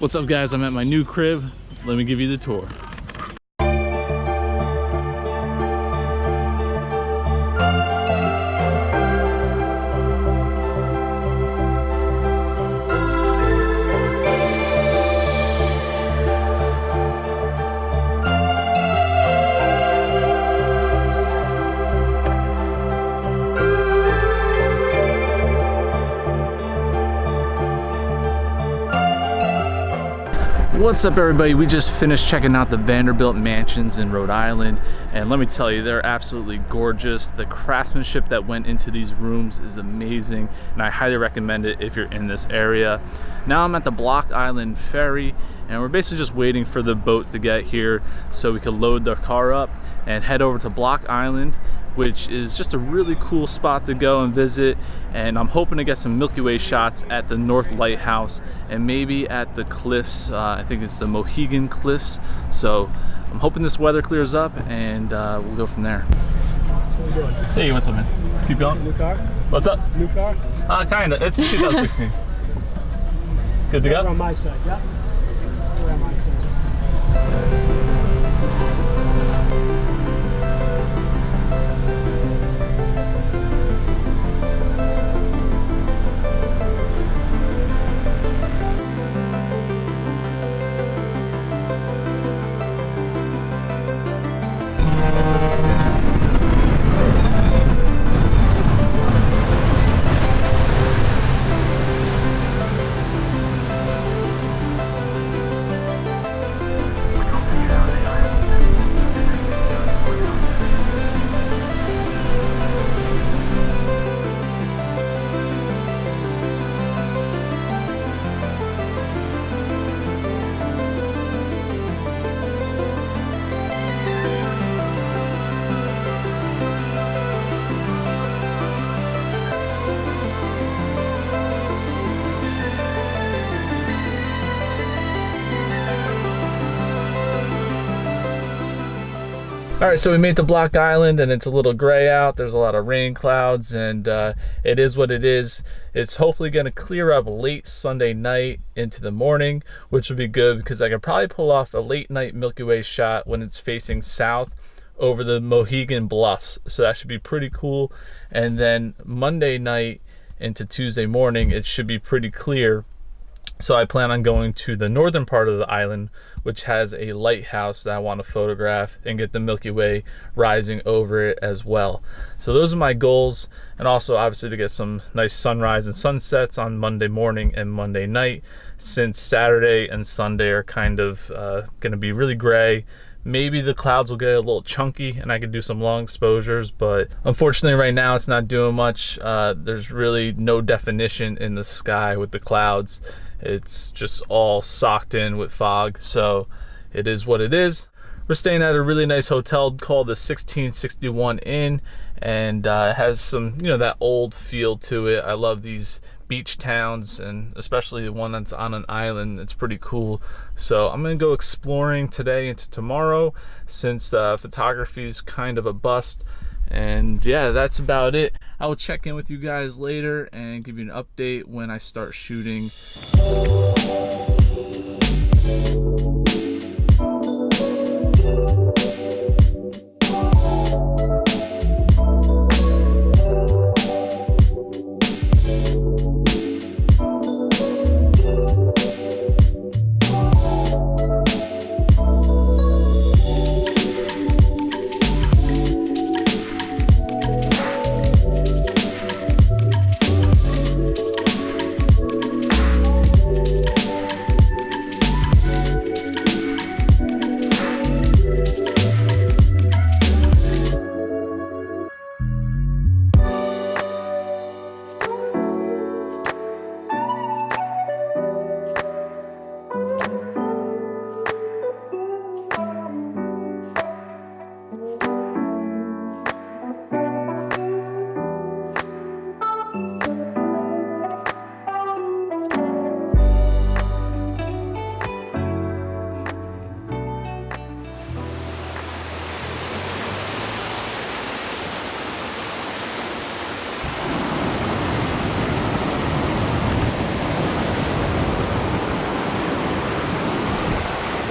What's up guys, I'm at my new crib. Let me give you the tour. What's up everybody? We just finished checking out the Vanderbilt mansions in Rhode Island, and let me tell you, they're absolutely gorgeous. The craftsmanship that went into these rooms is amazing, and I highly recommend it if you're in this area. Now I'm at the Block Island ferry, and we're basically just waiting for the boat to get here so we can load the car up and head over to Block Island, which is just a really cool spot to go and visit. And I'm hoping to get some Milky Way shots at the North Lighthouse and maybe at the cliffs. I think it's the Mohegan cliffs. So I'm hoping this weather clears up, and we'll go from there. What are you doing? Hey, what's up, man? Keep going. New car? What's up? New car? Kinda. It's 2016. Good to go? We're on my side, yeah. We're on my side. All right, so we made to Block Island, and it's a little gray out. There's a lot of rain clouds, and it is what it is. It's hopefully going to clear up late Sunday night into the morning, which would be good because I could probably pull off a late night Milky Way shot when it's facing south over the Mohegan Bluffs. So that should be pretty cool. And then Monday night into Tuesday morning, it should be pretty clear. So I plan on going to the northern part of the island, which has a lighthouse that I want to photograph and get the Milky Way rising over it as well. So those are my goals, and also obviously to get some nice sunrise and sunsets on Monday morning and Monday night, since Saturday and Sunday are kind of going to be really gray. Maybe the clouds will get a little chunky and I could do some long exposures, but unfortunately right now it's not doing much. There's really no definition in the sky with the clouds. It's just all socked in with fog, so it is what it is. We're staying at a really nice hotel called the 1661 Inn, and it has some, that old feel to it. I love these beach towns, and especially the one that's on an island. It's pretty cool. So I'm gonna go exploring today into tomorrow, since photography is kind of a bust. And yeah, that's about it. I will check in with you guys later and give you an update when I start shooting.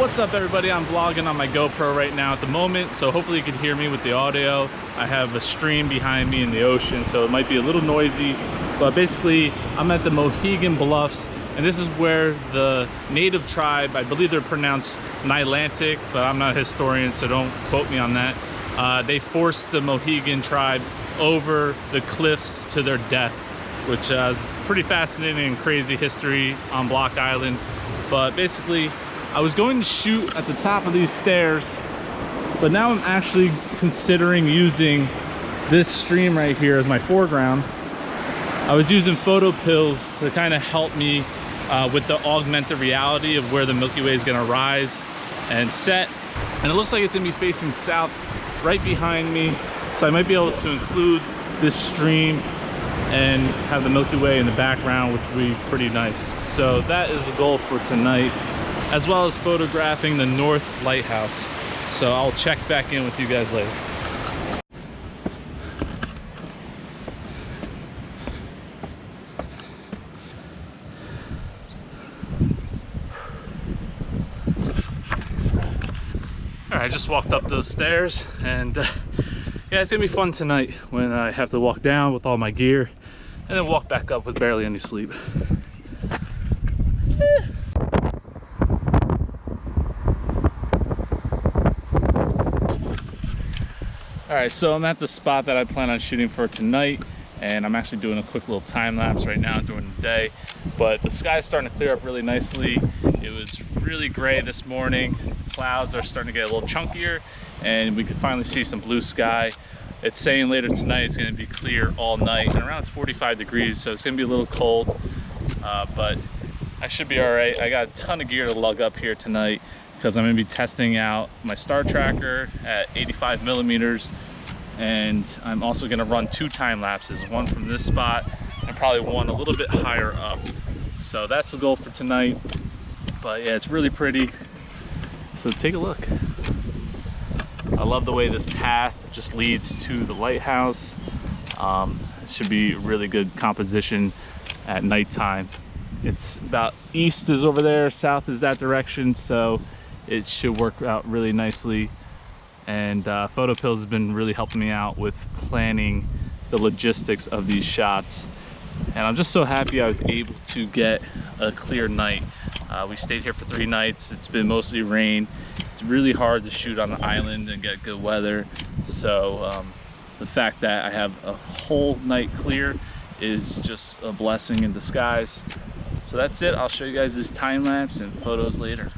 What's up everybody, I'm vlogging on my GoPro right now at the moment, so hopefully you can hear me with the audio. I have a stream behind me in the ocean, so it might be a little noisy, but basically I'm at the Mohegan Bluffs, and this is where the native tribe, I believe they're pronounced Nilantic, but I'm not a historian, so don't quote me on that. They forced the Mohegan tribe over the cliffs to their death, which is pretty fascinating and crazy history on Block Island. But basically, I was going to shoot at the top of these stairs, but now I'm actually considering using this stream right here as my foreground. I was using photo pills to kind of help me with the augmented reality of where the Milky Way is going to rise and set. And it looks like it's going to be facing south right behind me, so I might be able to include this stream and have the Milky Way in the background, which would be pretty nice. So that is the goal for tonight, as well as photographing the North Lighthouse. So I'll check back in with you guys later. All right, I just walked up those stairs, and yeah, it's gonna be fun tonight when I have to walk down with all my gear and then walk back up with barely any sleep. All right, so I'm at the spot that I plan on shooting for tonight, and I'm actually doing a quick little time lapse right now during the day, but the sky's starting to clear up really nicely. It was really gray this morning. Clouds are starting to get a little chunkier, and we could finally see some blue sky. It's saying later tonight it's going to be clear all night and around 45 degrees, so it's going to be a little cold, but I should be all right. I got a ton of gear to lug up here tonight because I'm going to be testing out my star tracker at 85 millimeters, and I'm also going to run 2 time lapses, one from this spot and probably one a little bit higher up. So that's the goal for tonight. But yeah, it's really pretty, so take a look. I love the way this path just leads to the lighthouse. It should be really good composition at nighttime. It's about east is over there, south is that direction, so it should work out really nicely. And Photo Pills has been really helping me out with planning the logistics of these shots. And I'm just so happy I was able to get a clear night. We stayed here for 3 nights. It's been mostly rain. It's really hard to shoot on the island and get good weather. So the fact that I have a whole night clear is just a blessing in disguise. So that's it. I'll show you guys this time lapse and photos later.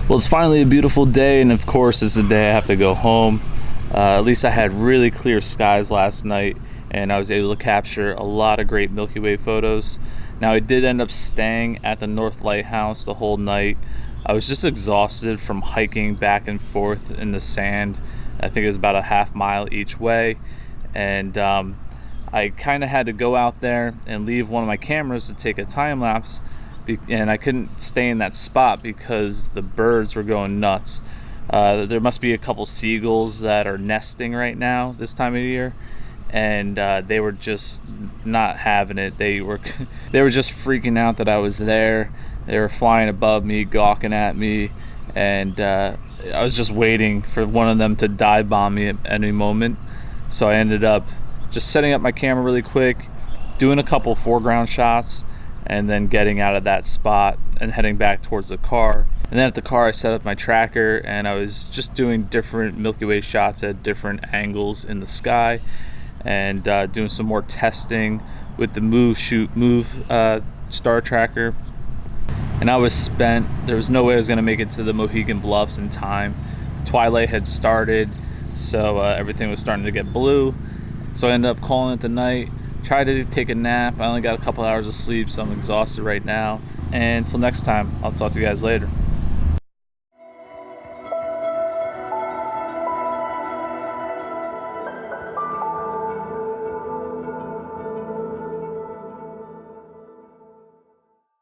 Well, it's finally a beautiful day, and of course it's the day I have to go home. At least I had really clear skies last night, and I was able to capture a lot of great Milky Way photos. Now, I did end up staying at the North Lighthouse the whole night. I was just exhausted from hiking back and forth in the sand. I think it was about a half mile each way, and I kind of had to go out there and leave one of my cameras to take a time lapse, and I couldn't stay in that spot because the birds were going nuts. There must be a couple seagulls that are nesting right now this time of year, and they were just not having it. They were just freaking out that I was there. They were flying above me, gawking at me, and I was just waiting for one of them to dive bomb me at any moment. So I ended up just setting up my camera really quick, doing a couple foreground shots, and then getting out of that spot and heading back towards the car. And then at the car, I set up my tracker, and I was just doing different Milky Way shots at different angles in the sky, and doing some more testing with the move star tracker. And I was spent. There was no way I was going to make it to the Mohegan Bluffs in time. Twilight had started, so everything was starting to get blue. So I ended up calling it the night. Tried to take a nap. I only got a couple hours of sleep, so I'm exhausted right now. And until next time, I'll talk to you guys later.